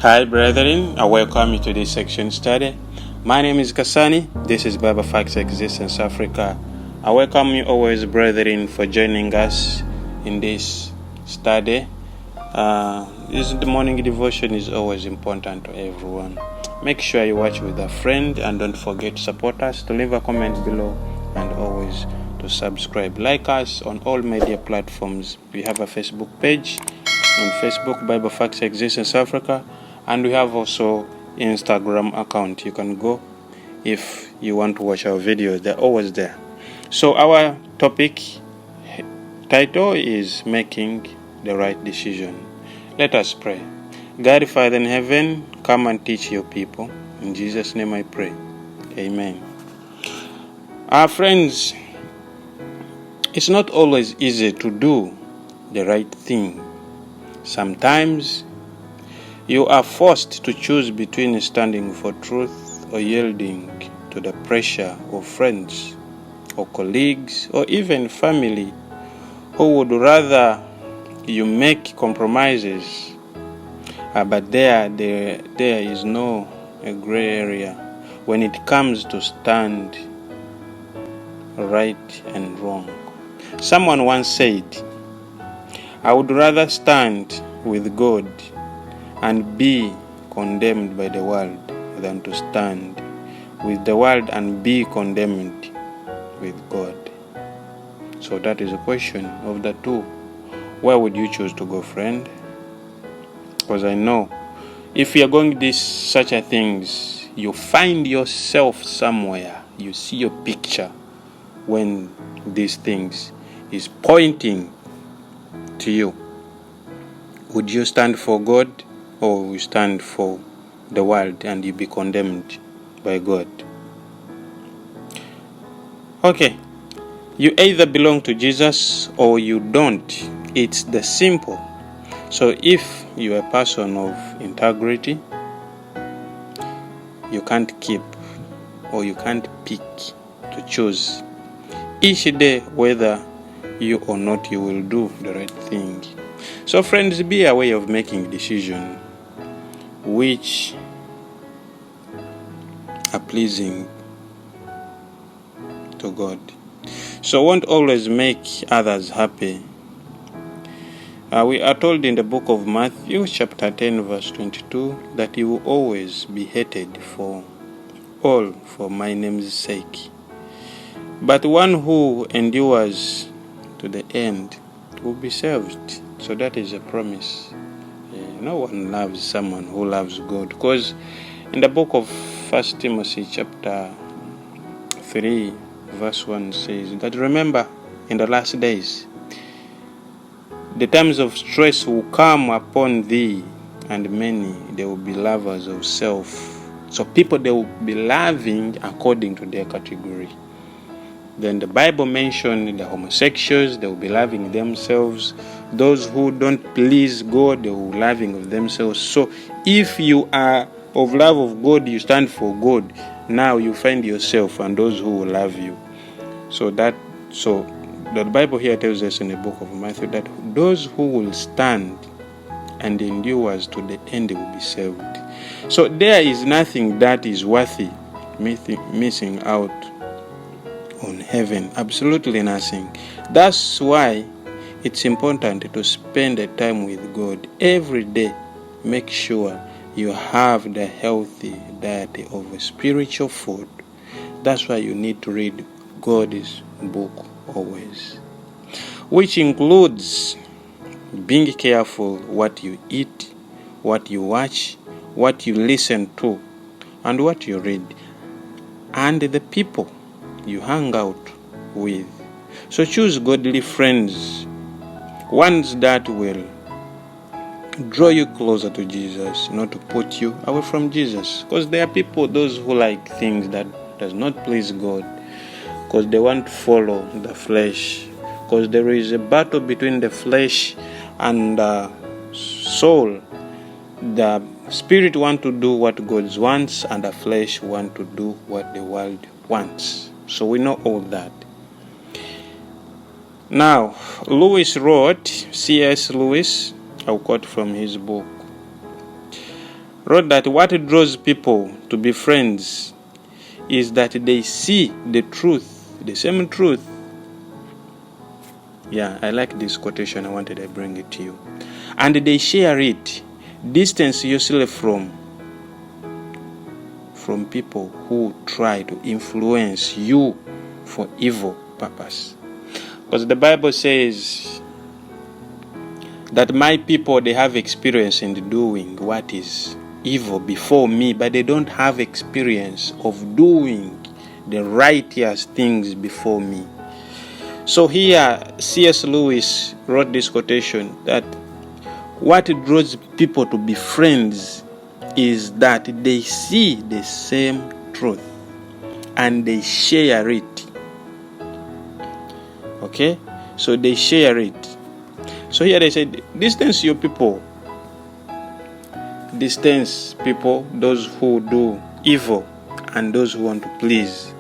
Hi brethren, I welcome you to this section study. My name is Kasani. This is Bible Facts Existence Africa. I welcome you always, brethren, for joining us in this study. The morning devotion is always important to everyone. Make sure you watch with a friend and don't forget to support us, to leave a comment below and always to subscribe. Like us on all media platforms. We have a Facebook page on Facebook, Bible Facts Existence Africa. And we have also Instagram account. You can go if you want to watch our videos. They're always there. So our topic title is Making the Right Decision. Let us pray. God, Father in heaven, come and teach your people. In Jesus' name I pray. Amen. Our friends, it's not always easy to do the right thing. Sometimes you are forced to choose between standing for truth or yielding to the pressure of friends or colleagues or even family who would rather you make compromises. But there is no gray area when it comes to stand right and wrong. Someone once said, I would rather stand with God and be condemned by the world than to stand with the world and be condemned with God. So that is a question of the two. Where would you choose to go, friend? Because I know if you are going such a things, you find yourself somewhere. You see your picture when these things is pointing to you. Would you stand for God? Or we stand for the world and you be condemned by God? Okay, you either belong to Jesus or you don't. It's the simple. So if you are a person of integrity, you can't keep or you can't pick to choose each day whether you or not you will do the right thing. So friends, be a way of making decision which are pleasing to God. So won't always make others happy. We are told in the book of Matthew chapter 10 verse 22 that you will always be hated for all for my name's sake. But one who endures to the end will be saved. So that is a promise. No one loves someone who loves God, because in the book of 1 Timothy chapter 3 verse 1 says that remember in the last days the times of stress will come upon thee, and many they will be lovers of self. So people, they will be loving according to their category. Then the Bible mentioned the homosexuals, they will be loving themselves. Those who don't please God, they will be loving of themselves. So if you are of love of God, you stand for God, now you find yourself and those who will love you. So the Bible here tells us in the book of Matthew that those who will stand and endure to the end will be saved. So there is nothing that is worthy missing out on heaven. Absolutely nothing. That's why it's important to spend the time with God every day. Make sure you have the healthy diet of spiritual food. That's why you need to read God's book always, which includes being careful what you eat, what you watch, what you listen to, and what you read, and the people you hang out with. So choose godly friends, ones that will draw you closer to Jesus, not to put you away from Jesus. Because there are people, those who like things that does not please God, because they want to follow the flesh. Because there is a battle between the flesh and the soul. The spirit want to do what God wants, and the flesh want to do what the world wants. So we know all that. Now, C.S. Lewis, I'll quote from his book. wrote that what draws people to be friends is that they see the truth, the same truth. Yeah, I like this quotation. I wanted to bring it to you. And they share it. Distance yourself from people who try to influence you for evil purpose. Because the Bible says that my people, they have experience in doing what is evil before me, but they don't have experience of doing the righteous things before me. So here, C.S. Lewis wrote this quotation that what draws people to be friends is that they see the same truth and they share it. Okay? So they share it. So here they said, distance your people. Distance people, those who do evil and those who want to please.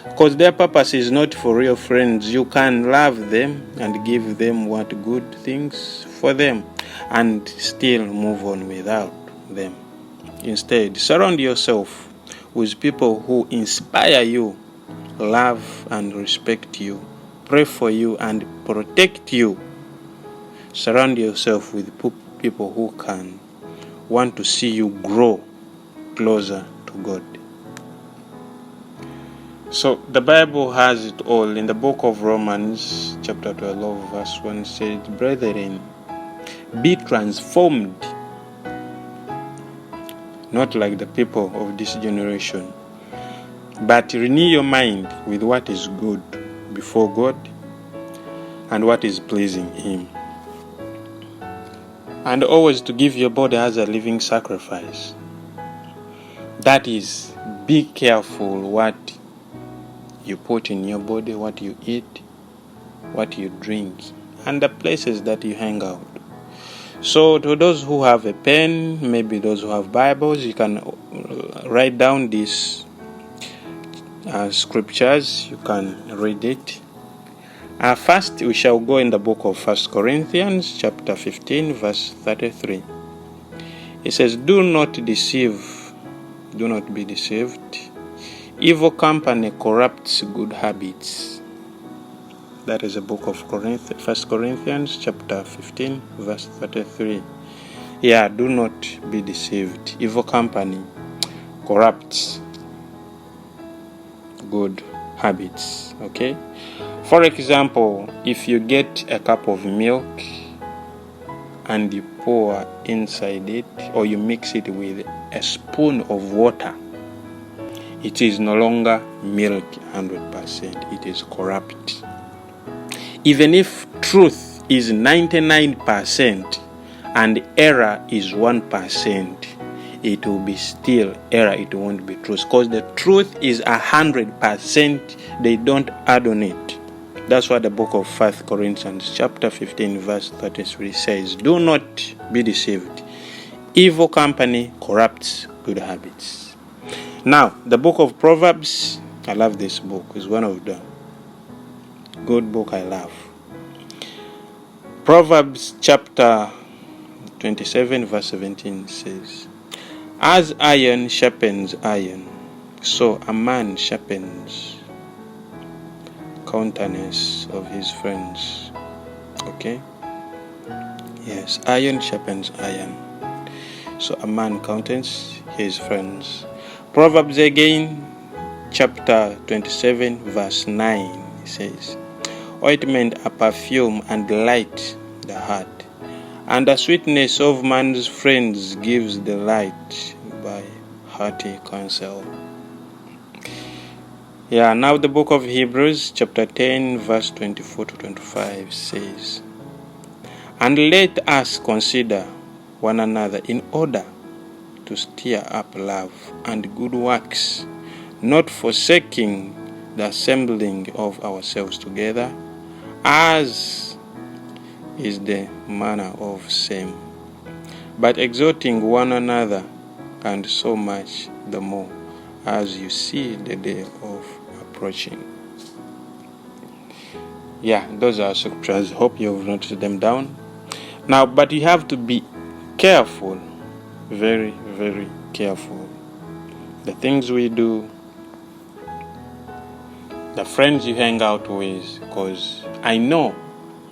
Because their purpose is not for real friends. You can love them and give them what good things for them and still move on without them. Instead, surround yourself with people who inspire you, love and respect you, pray for you and protect you. Surround yourself with people who can want to see you grow closer to God. So the Bible has it all. In the book of Romans, chapter 12, verse 1 says, brethren, be transformed, not like the people of this generation, but renew your mind with what is good before God and what is pleasing Him. And always to give your body as a living sacrifice. That is, be careful what you put in your body, what you eat, what you drink, and the places that you hang out. So to those who have a pen, maybe those who have Bibles, you can write down these scriptures. You can read it. First, we shall go in the book of 1 Corinthians, chapter 15, verse 33. It says, do not be deceived. Evil company corrupts good habits. That is the book of 1 Corinthians, chapter 15, verse 33. Yeah, do not be deceived. Evil company corrupts good habits. Okay? For example, if you get a cup of milk and you pour inside it, or you mix it with a spoon of water, it is no longer milk 100%. It is corrupt. Even if truth is 99% and error is 1%, it will be still error. It won't be truth. Because the truth is 100%. They don't add on it. That's what the book of 1 Corinthians chapter 15 verse 33 says. Do not be deceived. Evil company corrupts good habits. Now, the book of Proverbs, I love this book. It's one of the good book I love. Proverbs chapter 27 verse 17 says, as iron sharpens iron, so a man sharpens countenance of his friends. Okay? Yes, iron sharpens iron, so a man countenance his friends. Proverbs again, chapter 27, verse 9, says, ointment a perfume and light the heart, and the sweetness of man's friends gives delight by hearty counsel. Yeah, now the book of Hebrews, chapter 10, verse 24 to 25 says, and let us consider one another in order to stir up love and good works, not forsaking the assembling of ourselves together, as is the manner of some, but exhorting one another, and so much the more as you see the day of approaching. Yeah, those are scriptures. Hope you've noted them down. Now, but you have to be careful very, very careful. The things we do, the friends you hang out with, because I know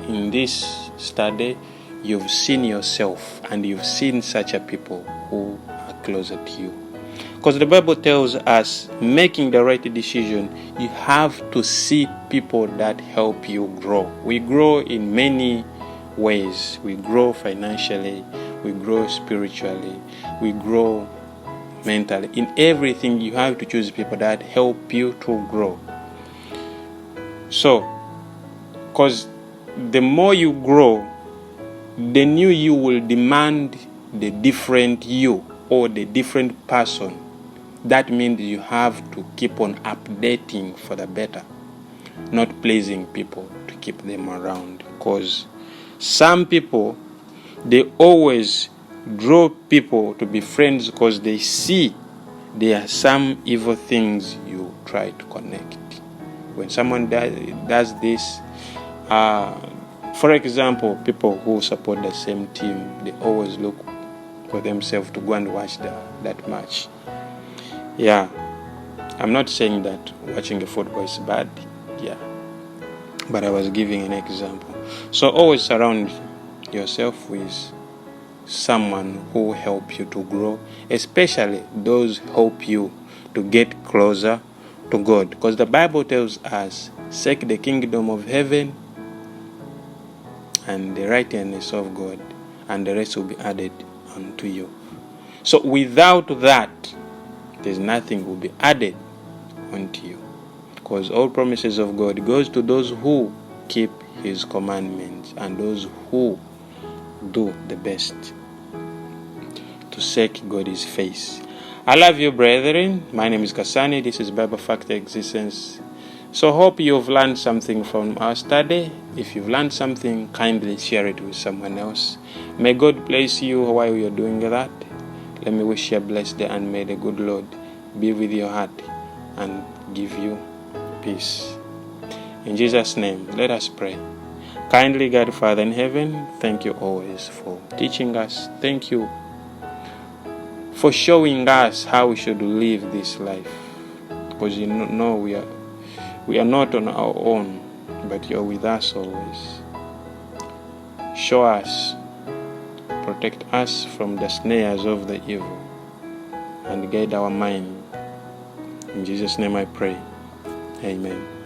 in this study you've seen yourself and you've seen such a people who are closer to you. Because the Bible tells us making the right decision, you have to see people that help you grow. We grow in many ways. We grow financially, we grow spiritually, we grow mentally. In everything, you have to choose people that help you to grow. So, because the more you grow, the new you will demand the different you or the different person. That means you have to keep on updating for the better, not pleasing people to keep them around. Because some people, they always draw people to be friends because they see there are some evil things you try to connect. When someone does this, for example, people who support the same team, they always look for themselves to go and watch that match. Yeah, I'm not saying that watching a football is bad, but I was giving an example. So always surround yourself with someone who help you to grow, especially those who help you to get closer to God. Because the Bible tells us, seek the kingdom of heaven and the righteousness of God, and the rest will be added unto you. So without that, there's nothing will be added unto you. Because all promises of God goes to those who keep his commandments and those who do the best to seek God's face. I love you, brethren. My name is Kasani. This is Bible Fact Existence. So hope you've learned something from our study. If you've learned something, kindly share it with someone else. May God bless you while you're doing that. Let me wish you a blessed day, and may the good Lord be with your heart and give you peace. In Jesus' name, let us pray. Kindly God, Father in heaven, thank you always for teaching us. Thank you for showing us how we should live this life. Because you know we are not on our own, but you're with us always. Show us, protect us from the snares of the evil, and guide our mind. In Jesus' name I pray. Amen.